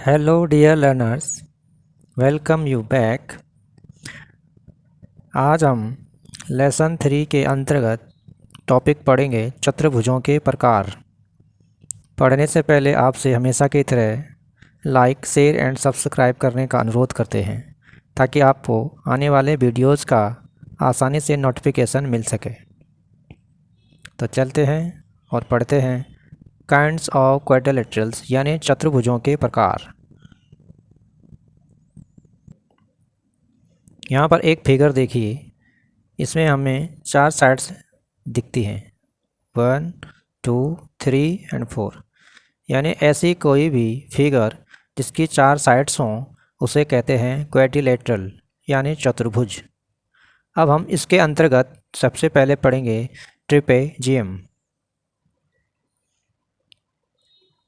Hello dear learners, welcome you back। आज हम lesson 3 के अंतर्गत टॉपिक पढ़ेंगे चतुर्भुजों के प्रकार। पढ़ने से पहले आपसे हमेशा की तरह लाइक, शेयर एंड सब्सक्राइब करने का अनुरोध करते हैं ताकि आपको आने वाले वीडियोस का आसानी से नोटिफिकेशन मिल सके। तो चलते हैं और पढ़ते हैं काइंड्स ऑफ क्वाड्रिलेटरल्स यानी चतुर्भुजों के प्रकार। यहाँ पर एक फिगर देखिए, इसमें हमें 4 साइड्स दिखती हैं 1, 2, 3 एंड 4। यानी ऐसी कोई भी फिगर जिसकी 4 साइड्स हों उसे कहते हैं क्वाड्रिलेटरल यानी चतुर्भुज। अब हम इसके अंतर्गत सबसे पहले पढ़ेंगे ट्रेपेजियम।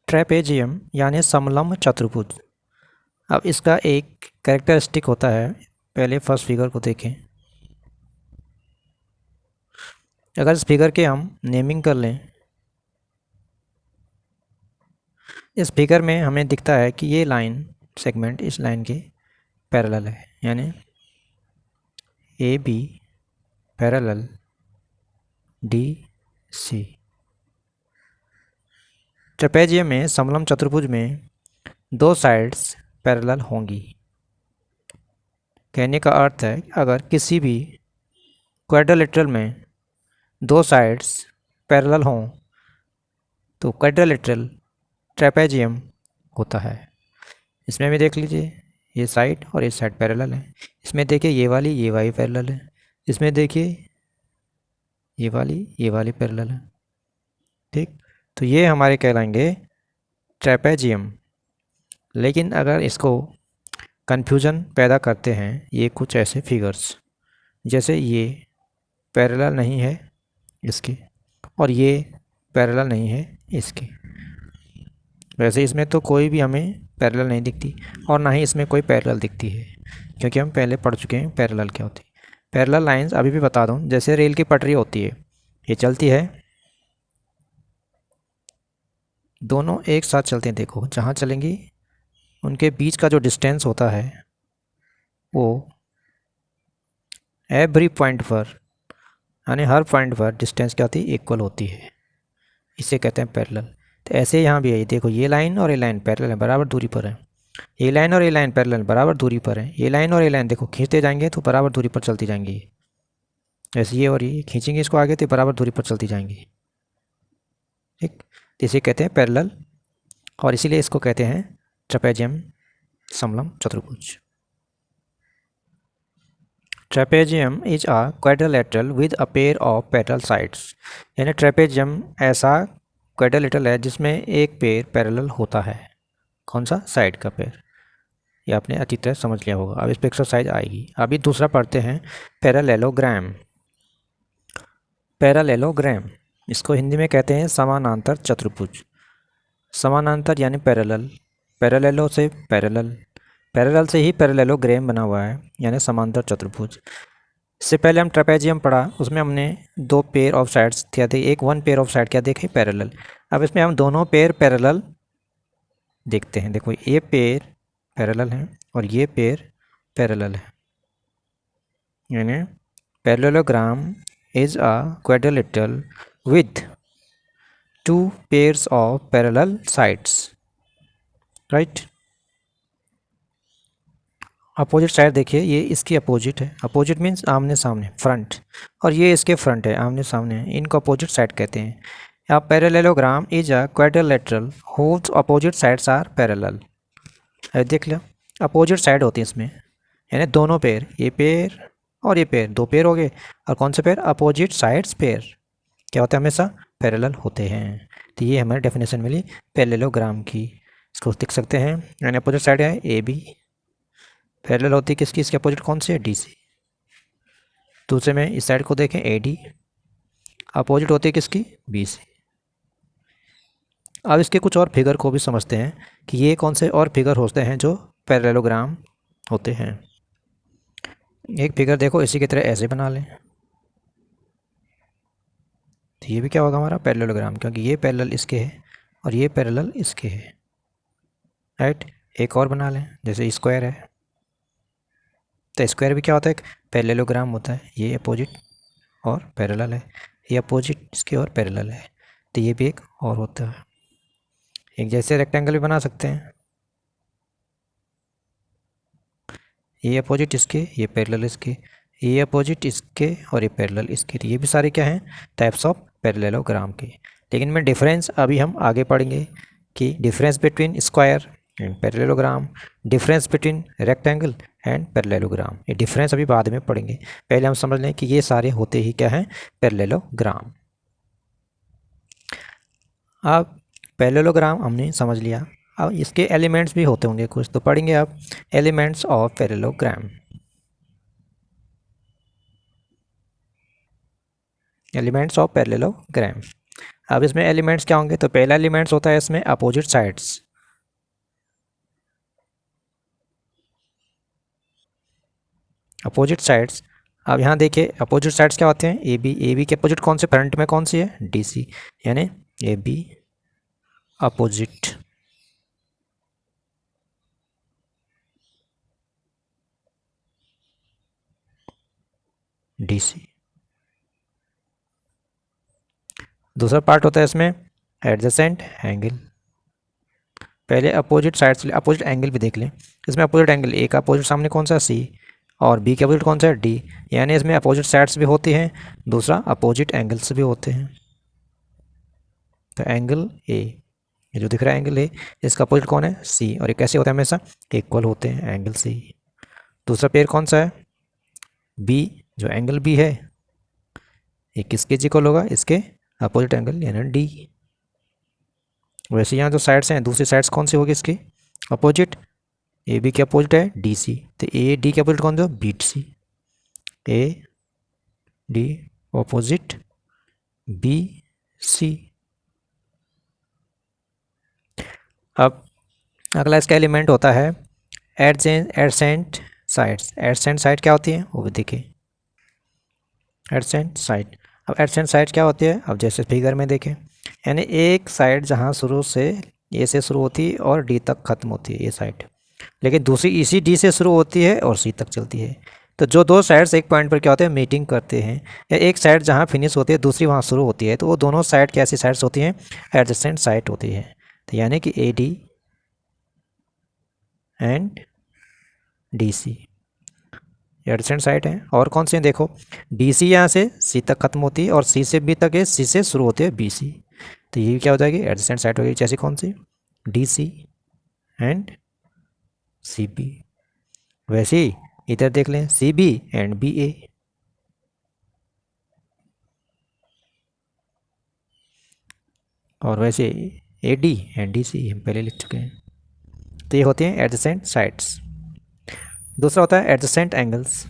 ट्रेपेजियम यानी समलंब चतुर्भुज। अब इसका एक कैरेक्टरिस्टिक होता है, पहले फर्स्ट फिगर को देखें। अगर इस फिगर के हम नेमिंग कर लें, इस फिगर में हमें दिखता है कि ये लाइन सेगमेंट इस लाइन के पैरेलल है, यानी A B parallel D C. Trapezium में समलंब चतुर्भुज में 2 साइड्स पैरेलल होंगी। कहने का अर्थ है अगर किसी भी क्वाड्रिलेटरल में 2 साइड्स पैरेलल हों तो क्वाड्रिलेटरल ट्रेपेजियम होता है। इसमें भी देख लीजिए, ये साइड और ये साइड पैरेलल है। इसमें देखिए ये वाली पैरेलल है। इसमें देखिए ये वाली पैरेलल है। ठीक, तो ये हमारे कहलाएंगे ट्रेपेजियम। लेकिन अगर इसको कन्फ्यूज़न पैदा करते हैं ये कुछ ऐसे फिगर्स, जैसे ये पैरेलल नहीं है इसके और ये पैरेलल नहीं है इसके। वैसे इसमें तो कोई भी हमें पैरेलल नहीं दिखती और ना ही इसमें कोई पैरेलल दिखती है, क्योंकि हम पहले पढ़ चुके हैं पैरेलल क्या होती है। पैरेलल लाइंस अभी भी बता दूं, जैसे रेल की पटरी होती है, ये चलती है, दोनों एक साथ चलते हैं। देखो जहाँ चलेंगी उनके बीच का जो डिस्टेंस होता है वो एवरी पॉइंट पर, यानी हर पॉइंट पर डिस्टेंस क्या होती है, इक्वल होती है। इसे कहते हैं पैरेलल। तो ऐसे यहाँ भी है, देखो ये लाइन और ये लाइन पैरेलल है, बराबर दूरी पर है। ये लाइन और ये लाइन पैरेलल बराबर दूरी पर है। ये लाइन और ये लाइन देखो खींचते जाएंगे तो बराबर दूरी पर चलती जाएंगी। ऐसे ये और ये खींचेंगे इसको आगे तो बराबर दूरी पर चलती जाएंगी। ठीक, इसे कहते हैं पैरेलल और इसीलिए इसको कहते हैं ट्रेपेजियम समलंब चतुर्भुज। Trapezium is a quadrilateral with a pair of parallel sides. यानी ट्रेपेजियम ऐसा क्वाड्रिलेटरल है जिसमें एक पेयर पैरेलल होता है। कौन सा? साइड का पेयर। ये आपने अच्छी तरह समझ लिया होगा। अब इस पर एक्सरसाइज आएगी। अभी दूसरा पढ़ते हैं पैरेललोग्राम। पैरेललोग्राम, इसको हिंदी में कहते हैं समानांतर चतुर्भुज। समानांतर यानी पैरेलल, पैरेललो से पैरेलल, पैरेलल से ही पैरेललोग्राम बना हुआ है, यानी समांतर चतुर्भुज। इससे पहले हम ट्रेपेजियम पढ़ा, उसमें हमने 2 पेयर ऑफ साइड्स क्या थे, एक 1 पेयर ऑफ साइड क्या देखे, पैरेलल। अब इसमें हम दोनों पेयर पैरेलल देखते हैं। देखो ये पेयर पैरेलल है और ये पेयर पैरेलल है, यानी parallelogram is a quadrilateral with 2 pairs of parallel sides, right? Opposite side देखिए, ये इसकी अपोजिट है। अपोजिट मीन्स आमने सामने, फ्रंट, और ये इसके फ्रंट है, आमने सामने है। इनको अपोजिट साइड कहते हैं। A parallelogram is a quadrilateral whose opposite sides are parallel। देख लो, अपोजिट साइड होती है इसमें, यानी दोनों पेयर, ये पेयर और ये पेयर, 2 पेयर हो गए। और कौन से पेयर? अपोजिट साइड्स पेयर क्या होते हैं? हमेशा पैरेलल होते हैं। तो ये हमारी डेफिनेशन मिली पैरेललोग्राम की। इसको लिख सकते हैं, यानी अपोजिट साइड है ए बी, पैरेलल होती है किसकी? इसके अपोजिट कौन सी है? D C. दूसरे में इस साइड को देखें ए डी, अपोजिट होती है किसकी? B C. अब इसके कुछ और फिगर को भी समझते हैं कि ये कौन से और फिगर होते हैं जो पैरेललोग्राम होते हैं। एक फिगर देखो इसी की तरह ऐसे बना लें, तो ये भी क्या होगा हमारा? पैरेललोग्राम, क्योंकि ये पैरेलल इसके है और ये पैरेलल इसके है, राइट। एक और बना लें, जैसे स्क्वायर है, तो स्क्वायर भी क्या होता है, एक पैरेललोग्राम होता है। ये अपोजिट और पैरेलल है, ये अपोजिट इसके और पैरेलल है, तो ये भी एक और होता है। एक जैसे रेक्टेंगल भी बना सकते हैं, ये अपोजिट इसके, ये पैरेलल इसके, ये अपोजिट इसके और ये पैरेलल इसके, तो ये भी सारे क्या हैं, टाइप्स ऑफ पैरेललोग्राम के। लेकिन में डिफरेंस अभी हम आगे पढ़ेंगे कि difference between square and parallelogram, difference between rectangle and parallelogram, ये डिफरेंस अभी बाद में पढ़ेंगे। पहले हम समझ लें कि ये सारे होते ही क्या हैं, पैरेललोग्राम। अब पैरेललोग्राम हमने समझ लिया, अब इसके एलिमेंट्स भी होते होंगे कुछ, तो पढ़ेंगे अब elements of parallelogram. Elements of parallelogram, अब इसमें एलिमेंट्स क्या होंगे, तो पहला एलिमेंट्स होता है इसमें अपोजिट साइड्स। अपोजिट साइड्स, अब यहाँ देखिए अपोजिट साइड्स क्या होते हैं, ए बी के अपोजिट कौन से, फ्रंट में कौन सी है, डी सी, यानी A B opposite D C. दूसरा पार्ट होता है इसमें एडजेसेंट एंगल। पहले अपोजिट साइड्स, अपोजिट एंगल भी देख लें। इसमें अपोजिट एंगल, ए का अपोजिट सामने कौन सा, सी, और बी के अपोजिट कौन सा है, डी, यानी इसमें अपोजिट साइड्स भी होती हैं, दूसरा अपोजिट एंगल्स भी होते हैं। तो एंगल ए, ये जो दिख रहा है एंगल ए, इसका अपोजिट कौन है, सी, और ये कैसे होता है, हमेशा इक्वल होते हैं, एंगल सी। दूसरा पेयर कौन सा है, बी, जो एंगल बी है, ये किसके इक्वल होगा, इसके अपोजिट एंगल यानी डी। वैसे यहाँ जो साइड्स हैं, दूसरी साइड्स कौन सी होगी इसकी, अपोजिट, ए बी के अपोजिट है डी सी, तो ए डी के अपोजिट कौन सा, B C, A D opposite B C. अब अगला इसका एलिमेंट होता है एडसेंट साइड्स। एडसेंट साइड क्या होती है, वो भी देखिए, एडसेंट साइड। अब एडसेंट साइड क्या होती है, अब जैसे फिगर में देखें, यानी एक साइड जहाँ शुरू से ए से शुरू होती है और डी तक ख़त्म होती है ये साइड, लेकिन दूसरी इसी डी से शुरू होती है और सी तक चलती है। तो जो दो साइड्स एक पॉइंट पर क्या होते हैं, मीटिंग करते हैं, या एक साइड जहाँ फिनिश होती है दूसरी वहाँ शुरू होती है, तो वो दोनों साइड कैसी साइड्स होती हैं, एडजेसेंट साइड होती है। तो यानी कि A D and D C adjacent side है। और कौन सी है, देखो, डी सी यहाँ से सी तक खत्म होती है और सी से बी तक है, सी से शुरू होती है बी सी, तो ये क्या हो जाएगी, एडजेसेंट साइड हो गई। जैसे कौन सी, D C and C B. वैसे ही इधर देख लें, C B and B A, और वैसे A D and D C हम पहले लिख चुके हैं। तो ये होती हैं एडजेसेंट साइड्स। दूसरा होता है एडजेसेंट एंगल्स।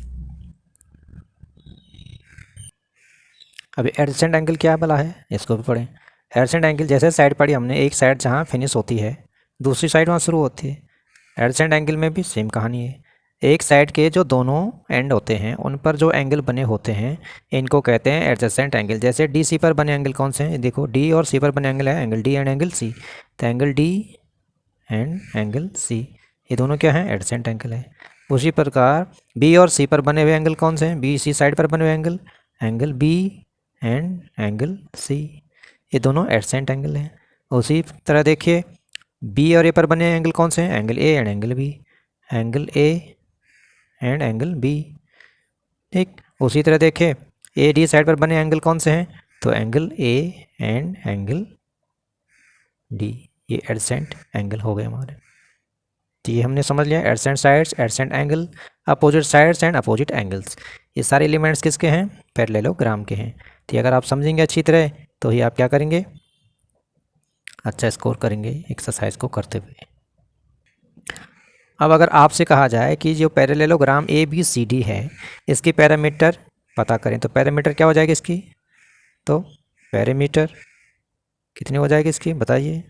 अभी एडजेसेंट एंगल क्या भला है, इसको भी पढ़ें। एडजेसेंट एंगल, जैसे साइड पढ़ी हमने, एक साइड जहाँ फिनिश होती है दूसरी साइड वहाँ शुरू होती है। एडजेसेंट एंगल में भी सेम कहानी है, एक साइड के जो दोनों एंड होते हैं उन पर जो एंगल बने होते हैं इनको कहते हैं एडजेसेंट एंगल। जैसे डी सी पर बने एंगल कौन से हैं, देखो, डी और सी पर बने एंगल है angle D and angle C, तो angle D and angle C, ये दोनों क्या हैं, एडजेसेंट एंगल है। उसी प्रकार बी और सी पर बने हुए एंगल कौन से हैं, बी सी साइड पर बने हुए angle, angle B and angle C, ये दोनों एडजेसेंट एंगल हैं। उसी तरह देखिए बी और ए पर बने एंगल कौन से हैं, angle A and angle B, angle A and angle B. ठीक, उसी तरह देखें ए डी साइड पर बने एंगल कौन से हैं, तो angle A and angle D, ये एडजेसेंट एंगल हो गए हमारे। तो ये हमने समझ लिया, adjacent sides, adjacent angle, opposite sides and opposite angles, ये सारे एलिमेंट्स किसके हैं, पैरेललोग्राम के हैं। तो अगर आप समझेंगे अच्छी तरह तो ही आप क्या करेंगे, अच्छा स्कोर करेंगे एक्सरसाइज को करते हुए। अब अगर आपसे कहा जाए कि जो parallelogram A B C D है इसकी पैरामीटर पता करें, तो पैरामीटर क्या हो जाएगी इसकी, तो पैरामीटर कितनी हो जाएगी इसकी बताइए,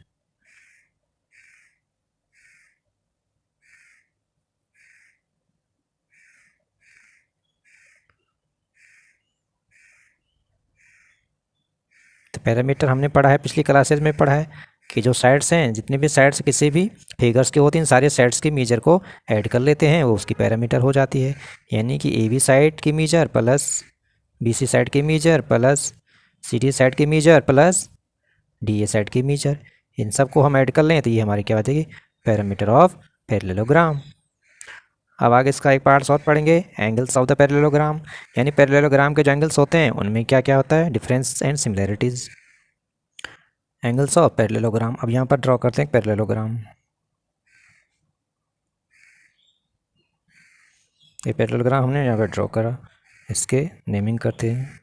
तो पैरामीटर हमने पढ़ा है, पिछली क्लासेज में पढ़ा है, कि जो साइड्स हैं, जितने भी साइड्स किसी भी फिगर्स के होते हैं, सारे साइड्स की मीजर को ऐड कर लेते हैं, वो उसकी पैरामीटर हो जाती है। यानी कि ए बी साइड की measure plus B C side की measure plus C D side की measure plus D A side की मीजर, इन सब को हम ऐड कर लें तो ये हमारी क्या बताएगी, पैरामीटर ऑफ पैरेललोग्राम। अब आगे इसका एक पार्ट्स और पढ़ेंगे, एंगल्स ऑफ द पैरेललोग्राम। यानी पैरेललोग्राम के जो एंगल्स होते हैं उनमें क्या क्या होता है, difference and similarities. Angles of parallelogram, अब यहाँ पर ड्रॉ करते हैं पैरेललोग्राम। ये पैरेललोग्राम हमने यहाँ पर ड्रॉ करा, इसके नेमिंग करते हैं,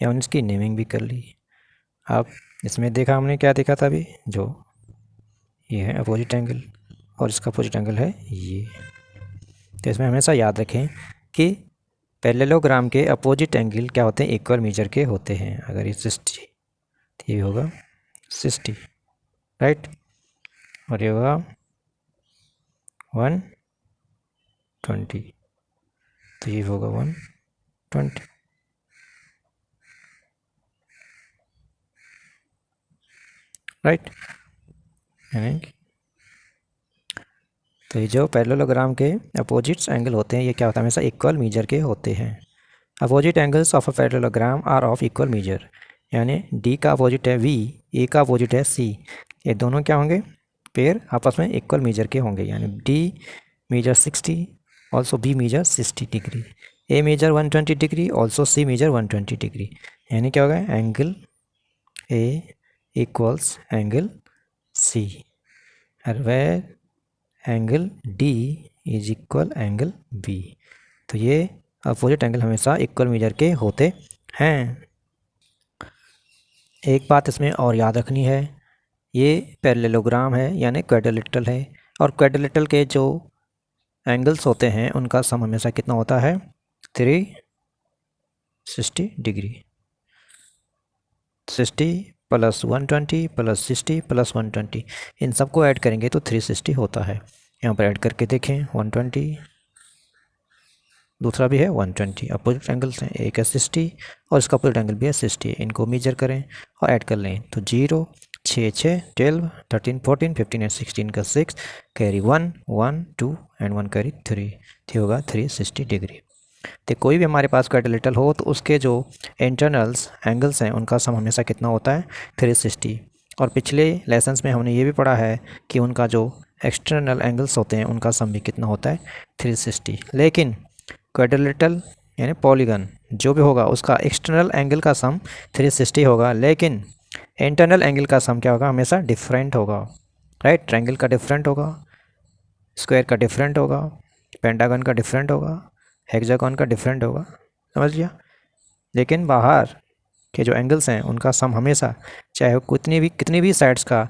या हमने इसकी नेमिंग भी कर ली। अब इसमें देखा हमने क्या देखा था अभी, जो ये है अपोजिट एंगल और इसका अपोजिट एंगल है ये। तो इसमें हमेशा याद रखें कि पैरेललोग्राम के अपोजिट एंगल क्या होते हैं, इक्वल मेजर के होते हैं। अगर ये 60 तो ये होगा 60, राइट, और ये होगा 120, तो ये होगा 120, राइट। यानी तो ये जो पैरेललोग्राम के अपोजिट्स एंगल होते हैं ये क्या होता है, हमेशा इक्वल मेजर के होते हैं। Opposite angles of a parallelogram are of equal measure, यानी डी का अपोजिट है वी, ए का अपोजिट है सी, ये दोनों क्या होंगे, पेयर आपस में इक्वल मेजर के होंगे। यानी D measure 60, also B measure 60 degree, A measure 120 degree, also C measure 120 degree. यानी क्या होगा, angle A equals angle C, और where angle D is equal angle B. तो ये अपोजिट एंगल हमेशा इक्वल मेजर के होते हैं। एक बात इसमें और याद रखनी है, ये पैरेललोग्राम है यानी क्वाड्रिलेटरल है, और क्वाड्रिलेटरल के जो एंगल्स होते हैं उनका सम हमेशा कितना होता है, 360 डिग्री। 60 प्लस 120 प्लस 60 प्लस 120, इन सबको ऐड करेंगे तो 360 होता है। यहाँ पर ऐड करके देखें, 120, दूसरा भी है 120, अपोजिट एंगल्स हैं, एक है 60 और इसका अपोजिट एंगल भी है 60, इनको मेजर करें और ऐड कर लें तो 0 6 6 12 13 14 15 एंड 16 का 6, कैरी 1 1 2 एंड 1 कैरी 3, तो होगा 360 डिग्री। तो कोई भी हमारे पास क्वाड्रिलेटरल हो तो उसके जो इंटरनल्स एंगल्स हैं उनका सम हमेशा कितना होता है, 360। और पिछले लेसन्स में हमने ये भी पढ़ा है कि उनका जो एक्सटर्नल एंगल्स होते हैं उनका सम भी कितना होता है, 360। लेकिन क्वाड्रिलेटरल यानी पॉलीगन जो भी होगा उसका एक्सटर्नल एंगल का सम 360 होगा, लेकिन इंटरनल एंगल का सम क्या होगा, हमेशा डिफरेंट होगा, राइट। ट्रायंगल का डिफरेंट होगा, स्क्वायर का डिफरेंट होगा, पेंटागन का डिफरेंट होगा, हेक्सागन का डिफरेंट होगा, समझ लिया। लेकिन बाहर के जो एंगल्स हैं उनका सम हमेशा, चाहे वो कितनी भी साइड्स का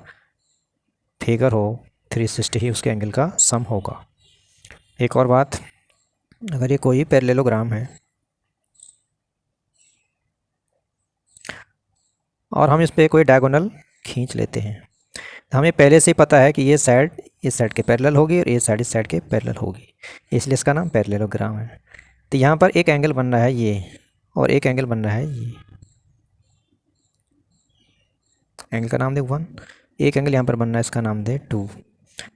फिगर हो, 360 ही उसके एंगल का सम होगा। एक और बात, अगर ये कोई पैरेललोग्राम है और हम इस पर कोई डायगोनल खींच लेते हैं, तो हमें पहले से ही पता है कि ये साइड इस साइड के पैरेलल होगी और ये साइड इस साइड के पैरेलल होगी, इसलिए इसका नाम पैरेललोग्राम है। तो यहाँ पर एक एंगल बन रहा है ये और एक एंगल बन रहा है ये, एंगल का नाम दे 1, एक एंगल यहाँ पर बन रहा है इसका नाम दे 2,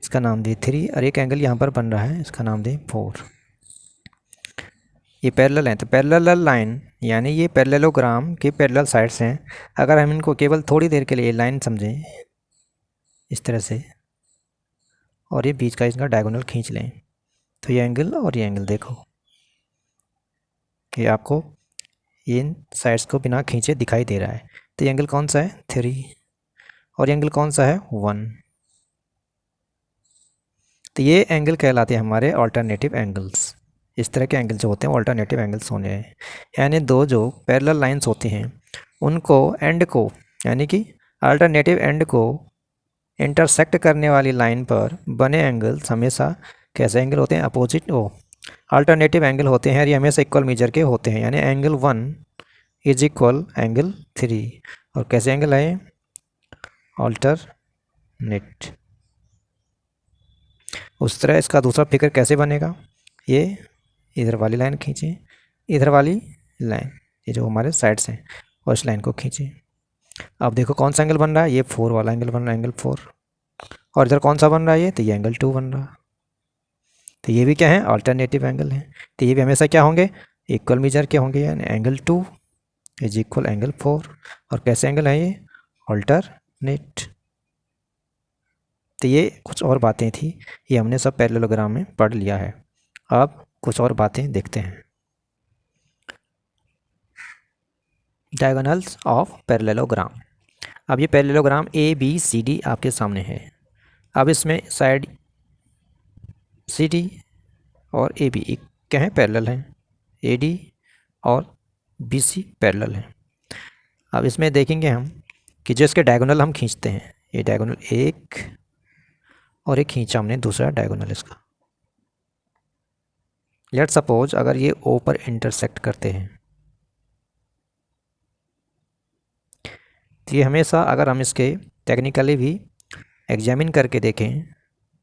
इसका नाम दे 3, और एक एंगल यहाँ पर बन रहा है इसका नाम दे 4। ये पैरेलल हैं, तो पैरेलल लाइन यानी ये पैरेललोग्राम के पैरेलल साइड्स हैं। अगर हम इनको केवल थोड़ी देर के लिए लाइन समझें इस तरह से और ये बीच का इसका डायगोनल खींच लें, तो ये एंगल और ये एंगल देखो कि आपको इन साइड्स को बिना खींचे दिखाई दे रहा है। तो ये एंगल कौन सा है, 3, और ये एंगल कौन सा है, 1। तो ये एंगल कहलाते हैं हमारे अल्टरनेटिव एंगल्स। इस तरह के एंगल जो होते हैं अल्टरनेटिव एंगल्स होने हैं, यानी दो जो पैरेलल लाइंस होती हैं उनको एंड को यानी कि अल्टरनेटिव एंड को इंटरसेक्ट करने वाली लाइन पर बने एंगल्स हमेशा कैसे एंगल होते हैं, अपोजिट अल्टरनेटिव एंगल होते हैं, ये हमेशा इक्वल मेजर के होते हैं। यानी एंगल 1 इज इक्वल एंगल 3, और कैसे एंगल है, अल्टरनेट। उस तरह इसका दूसरा फिगर कैसे बनेगा, ये इधर वाली लाइन खींचें, इधर वाली लाइन ये जो हमारे साइड्स हैं और इस लाइन को खींचें, अब देखो कौन सा एंगल बन रहा है, ये 4 वाला एंगल बन रहा है, एंगल 4। और इधर कौन सा बन रहा है ये, तो ये एंगल 2 बन रहा है। तो ये भी क्या है, अल्टरनेटिव एंगल है। तो ये भी हमेशा क्या होंगे, इक्वल मेजर के होंगे, यानी एंगल 2 इज इक्वल एंगल 4। और कैसे एंगल है ये, अल्टरनेट। तो ये कुछ और बातें थी, ये हमने सब पैरेललोग्राम में पढ़ लिया है। अब कुछ और बातें देखते हैं। Diagonals of parallelogram. अब ये parallelogram A B C D आपके सामने है। अब इसमें साइड सी डी और ए बी एक क्या है, पैरेलल हैं। ए डी और बी सी पैरेलल हैं। अब इसमें देखेंगे हम कि जो इसके डायगोनल हम खींचते हैं, ये डायगोनल एक और एक खींचा हमने दूसरा डायगोनल इसका। लेट सपोज अगर ये ओ पर इंटरसेक्ट करते हैं, तो ये हमेशा अगर हम इसके टेक्निकली भी एग्जामिन करके देखें,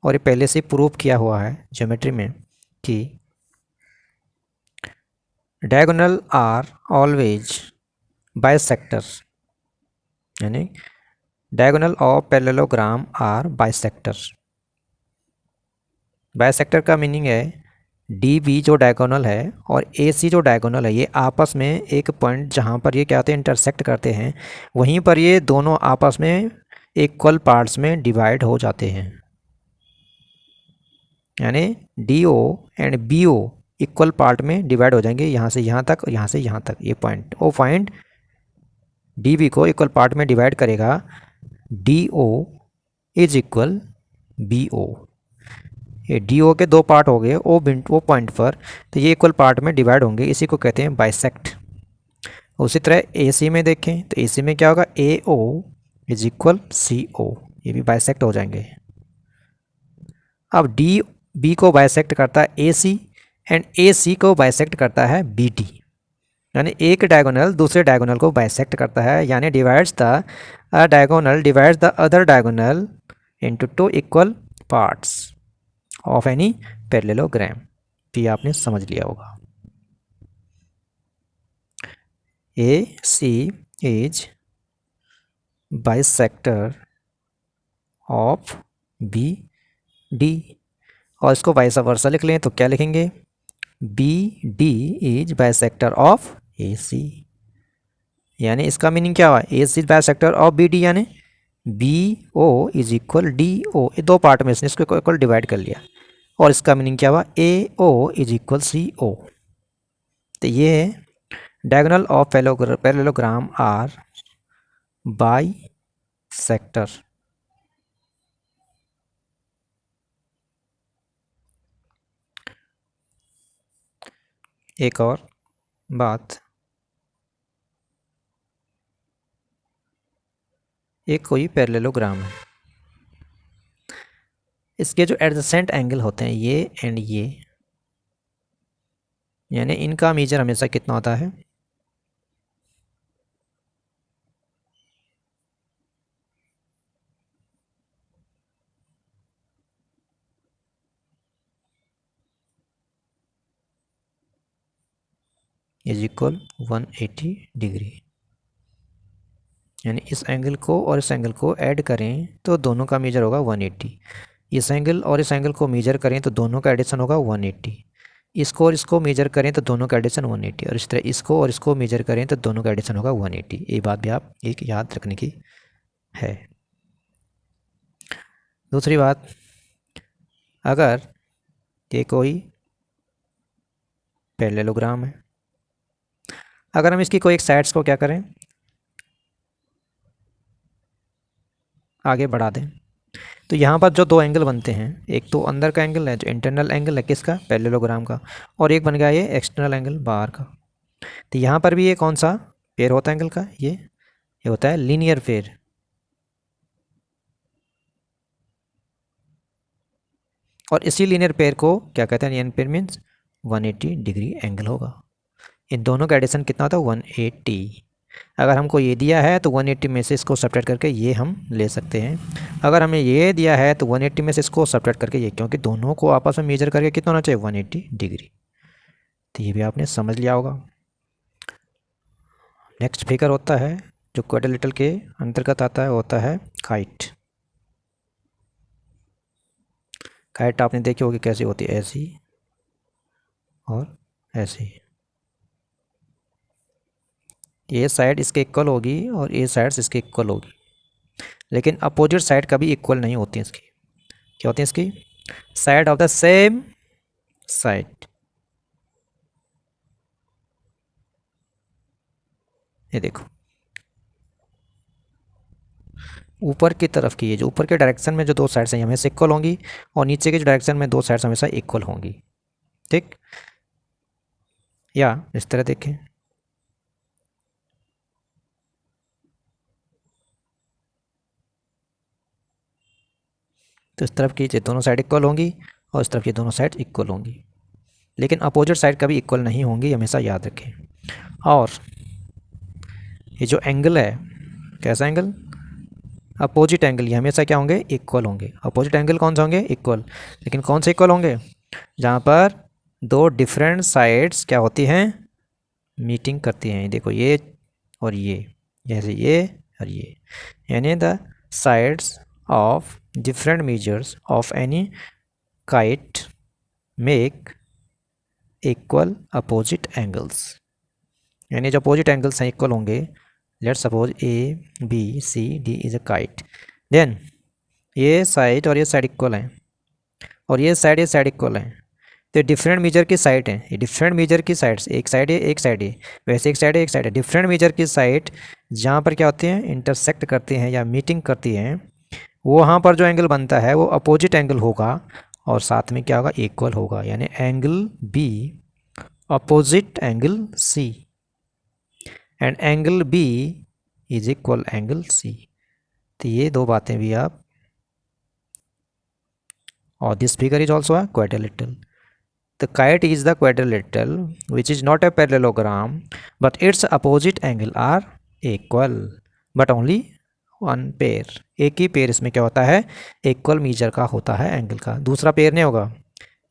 और ये पहले से प्रूव किया हुआ है ज्योमेट्री में कि डायगोनल आर ऑलवेज बाइसेक्टर, यानी diagonal of parallelogram are bisector. Bisector का मीनिंग है डी बी जो डायगोनल है और ए सी जो डायगोनल है, ये आपस में एक पॉइंट जहाँ पर ये क्या होते हैं, इंटरसेक्ट करते हैं, वहीं पर ये दोनों आपस में इक्वल पार्ट्स में डिवाइड हो जाते हैं। यानी D O and B O equal part में डिवाइड हो जाएंगे, यहाँ से यहाँ तक और यहाँ से यहाँ तक। ये point O point D B को इक्वल पार्ट में डिवाइड करेगा, D O is equal B O. ये डी ओ के दो पार्ट हो गए ओ पॉइंट पर, तो ये इक्वल पार्ट में डिवाइड होंगे, इसी को कहते हैं बाइसेक्ट। उसी तरह ए सी में देखें तो ए सी में क्या होगा, ए ओ इज इक्वल सी ओ, ये भी बाइसेक्ट हो जाएंगे। अब डी बी को बाइसेक्ट करता है ए सी एंड ए सी को बाइसेक्ट करता है बी डी, यानी एक डायगोनल दूसरे डायगोनल को बाइसेक्ट करता है, यानी divides the diagonal divides the other diagonal into two equal parts of any parallelogram. तो ये आपने समझ लिया होगा। A C is bisector of B D, और इसको वाइस वर्सा लिख लें तो क्या लिखेंगे, B D is bisector of A C. यानी इसका मीनिंग क्या हुआ, A C is bisector of B D, यानी B O is equal D O, ये दो पार्ट में इसने इसको इक्वल डिवाइड कर लिया। और इसका मीनिंग क्या हुआ, ए ओ इज इक्वल सी ओ। तो ये diagonal of parallelogram are bisector. एक और बात, एक कोई पैरेललोग्राम है, इसके जो एडजेसेंट एंगल होते हैं ये एंड ये, यानी इनका मेजर हमेशा कितना होता है, इज इक्वल 180 डिग्री। यानी इस एंगल को और इस एंगल को ऐड करें तो दोनों का मेजर होगा 180। इस एंगल और इस एंगल को मेजर करें तो दोनों का एडिशन होगा 180। इसको और इसको मेजर करें तो दोनों का एडिशन 180, और इस तरह इसको और इसको मेजर करें तो दोनों का एडिशन होगा 180। ये बात भी आप एक याद रखने की है। दूसरी बात, अगर ये कोई पैरेललोग्राम है, अगर हम इसकी कोई एक साइड्स को क्या करें, आगे बढ़ा दें, तो यहाँ पर जो दो एंगल बनते हैं, एक तो अंदर का एंगल है जो इंटरनल एंगल है किसका, पैरेललोग्राम का, और एक बन गया ये एक्सटर्नल एंगल बाहर का। तो यहाँ पर भी ये कौन सा पेयर होता है एंगल का, ये होता है लीनियर पेयर। और इसी लीनियर पेयर को क्या कहते हैं, linear pair means 180 degree angle होगा। इन दोनों का एडिशन कितना होता है, 180। अगर हमको ये दिया है तो 180 में से इसको सब्ट्रैक्ट करके ये हम ले सकते हैं। अगर हमें ये दिया है तो 180 में से इसको सब्ट्रैक्ट करके ये, क्योंकि दोनों को आपस में मेजर करके कितना होना चाहिए, 180 डिग्री। तो ये भी आपने समझ लिया होगा। नेक्स्ट फिगर होता है जो क्वाड्रिलेटरल के अंतर्गत आता है वो होता है काइट। काइट आपने देखी होगी कैसी होती है, ऐसी और ऐसी। ये साइड इसके इक्वल होगी और ये साइड्स इसके इक्वल होगी, लेकिन अपोजिट साइड कभी इक्वल नहीं होती इसकी। क्या होती है इसकी? Side of the same side. ये देखो, ऊपर की तरफ की, ये जो ऊपर के डायरेक्शन में जो दो साइड्स हैं हमेशा इक्वल होंगी, और नीचे के जो डायरेक्शन में दो साइड्स हमेशा इक्वल होंगी। ठीक, या इस तरह देखें, तो इस तरफ की ये दोनों साइड इक्वल होंगी और इस तरफ की दोनों साइड इक्वल होंगी, लेकिन अपोजिट साइड कभी इक्वल नहीं होंगी, हमेशा याद रखें। और ये जो एंगल है, कैसा एंगल? अपोजिट एंगल, ये हमेशा क्या होंगे? इक्वल होंगे। अपोजिट एंगल कौन सा होंगे? इक्वल। लेकिन कौन से इक्वल होंगे? जहाँ पर दो डिफरेंट साइड्स क्या होती हैं? मीटिंग करती हैं। देखो ये और ये, जैसे ये और ये, यानी the sides of different measures of any kite make equal opposite angles. यानी जो अपोजिट एंगल्स हैं इक्वल होंगे। Let suppose A B C D is a kite, then ये साइड और ये साइड इक्वल हैं, और ये साइड इक्वल हैं। तो डिफरेंट मेजर की साइड हैं, ये डिफरेंट मेजर की साइड्स, एक साइड है एक साइड है, वैसे एक साइड है एक साइड है। डिफरेंट मेजर की साइड जहाँ पर क्या होती हैं? इंटरसेक्ट करती हैं या मीटिंग करती हैं, वहाँ पर जो एंगल बनता है वो अपोजिट एंगल होगा, और साथ में क्या होगा? इक्वल होगा। यानी angle B opposite angle C, and angle B is equal angle C. तो ये दो बातें भी आप, और this figure is also a quadrilateral. The kite is the quadrilateral which is not a parallelogram, but its opposite angle are equal, but only one pair। एक ही pair इसमें क्या होता है? इक्वल मीजर का होता है एंगल का, दूसरा पेयर नहीं होगा।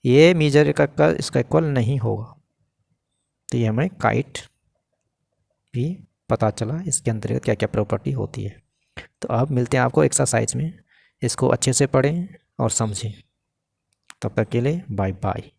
ये मीजर का इसका इक्वल नहीं होगा। तो ये हमें काइट भी पता चला, इसके अंतर्गत क्या क्या प्रॉपर्टी होती है। तो अब मिलते हैं आपको एक्सरसाइज में, इसको अच्छे से पढ़ें और समझें। तब तक के लिए बाय बाय।